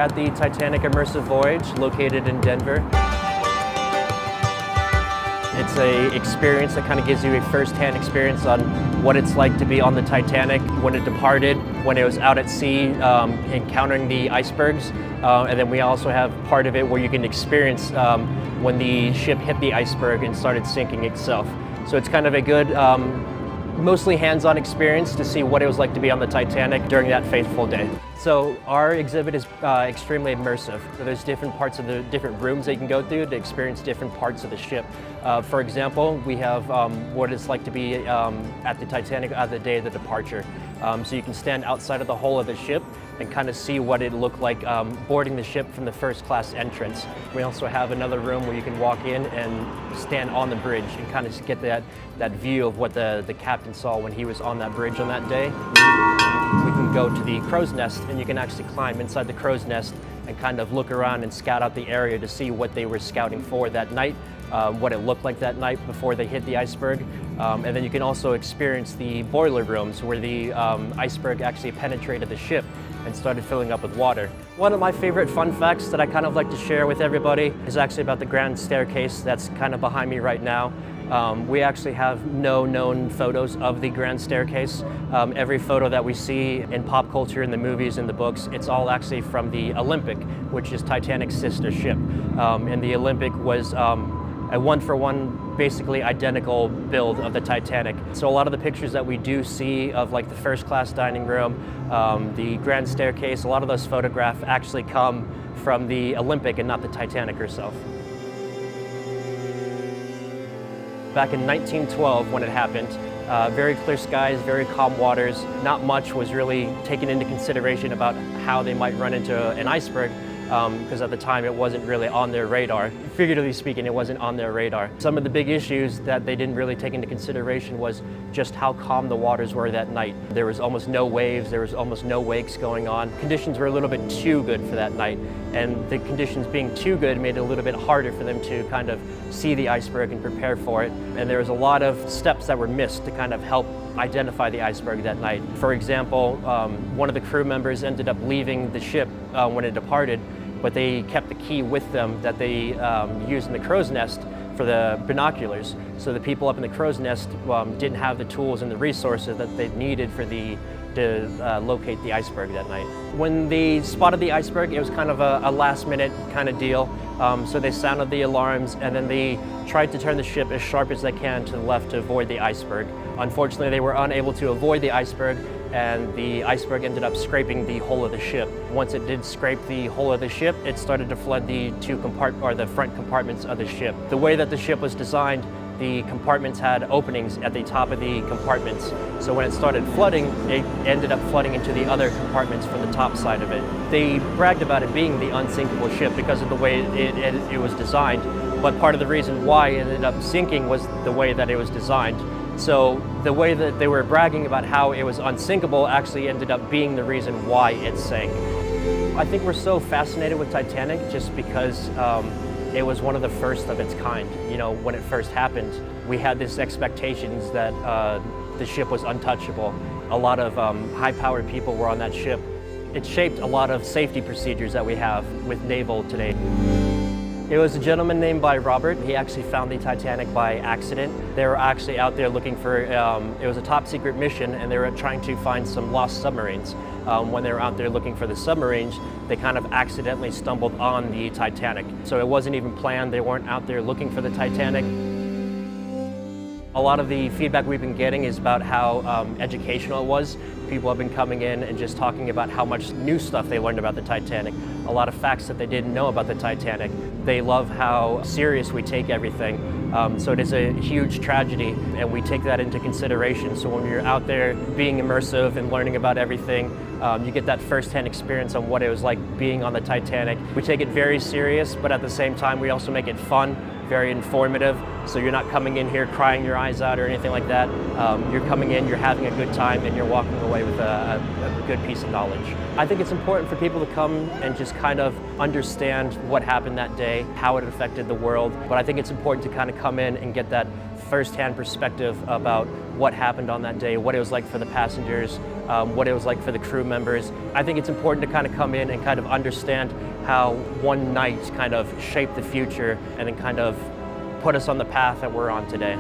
at the Titanic Immersive Voyage located in Denver. It's an experience that kind of gives you a first-hand experience on what it's like to be on the Titanic when it departed, when it was out at sea, encountering the icebergs. And then we also have part of it where you can experience when the ship hit the iceberg and started sinking itself. So it's kind of a good, mostly hands-on experience to see what it was like to be on the Titanic during that fateful day. So our exhibit is extremely immersive. So there's different parts of the different rooms that you can go through to experience different parts of the ship. For example, we have what it's like to be at the Titanic on the day of the departure. So you can stand outside of the hull of the ship and kind of see what it looked like boarding the ship from the first class entrance. We also have another room where you can walk in and stand on the bridge and kind of get that view of what the captain saw when he was on that bridge on that day. We can go to the crow's nest and you can actually climb inside the crow's nest and kind of look around and scout out the area to see what they were scouting for that night, what it looked like that night before they hit the iceberg. And then you can also experience the boiler rooms where the iceberg actually penetrated the ship and started filling up with water. One of my favorite fun facts that I kind of like to share with everybody is actually about the grand staircase that's kind of behind me right now. We actually have no known photos of the grand staircase. Every photo that we see in pop culture, in the movies, in the books, it's all actually from the Olympic, which is Titanic's sister ship. And the Olympic was a one-for-one, basically identical build of the Titanic. So a lot of the pictures that we do see of like the first class dining room, the grand staircase, a lot of those photographs actually come from the Olympic and not the Titanic herself. Back in 1912 when it happened, very clear skies, very calm waters, not much was really taken into consideration about how they might run into an iceberg. Because at the time it wasn't really on their radar. Figuratively speaking, it wasn't on their radar. Some of the big issues that they didn't really take into consideration was just how calm the waters were that night. There was almost no waves, there was almost no wakes going on. Conditions were a little bit too good for that night, and the conditions being too good made it a little bit harder for them to kind of see the iceberg and prepare for it. And there was a lot of steps that were missed to kind of help identify the iceberg that night. For example, one of the crew members ended up leaving the ship when it departed, but they kept the key with them that they used in the crow's nest for the binoculars. So the people up in the crow's nest didn't have the tools and the resources that they needed to locate the iceberg that night. When they spotted the iceberg, it was kind of a last-minute kind of deal. So they sounded the alarms and then they tried to turn the ship as sharp as they can to the left to avoid the iceberg. Unfortunately, they were unable to avoid the iceberg, and the iceberg ended up scraping the hull of the ship. Once it did scrape the hull of the ship, it started to flood the the front compartments of the ship. The way that the ship was designed, the compartments had openings at the top of the compartments. So when it started flooding, it ended up flooding into the other compartments from the top side of it. They bragged about it being the unsinkable ship because of the way it was designed, but part of the reason why it ended up sinking was the way that it was designed. So the way that they were bragging about how it was unsinkable actually ended up being the reason why it sank. I think we're so fascinated with Titanic just because it was one of the first of its kind. You know, when it first happened, we had this expectations that the ship was untouchable. A lot of high-powered people were on that ship. It shaped a lot of safety procedures that we have with naval today. It was a gentleman named by Robert. He actually found the Titanic by accident. They were actually out there looking for, it was a top secret mission, and they were trying to find some lost submarines. When they were out there looking for the submarines, they kind of accidentally stumbled on the Titanic. So it wasn't even planned. They weren't out there looking for the Titanic. A lot of the feedback we've been getting is about how educational it was. People have been coming in and just talking about how much new stuff they learned about the Titanic, a lot of facts that they didn't know about the Titanic. They love how serious we take everything. So it is a huge tragedy, and we take that into consideration. So when you're out there being immersive and learning about everything, you get that first-hand experience on what it was like being on the Titanic. We take it very serious, but at the same time, we also make it fun, very informative. So you're not coming in here crying your eyes out or anything like that. You're coming in, you're having a good time, and you're walking away with a good piece of knowledge. I think it's important for people to come and just kind of understand what happened that day, how it affected the world. But I think it's important to kind of come in and get that firsthand perspective about what happened on that day, what it was like for the passengers, what it was like for the crew members. I think it's important to kind of come in and kind of understand how one night kind of shaped the future and then kind of put us on the path that we're on today.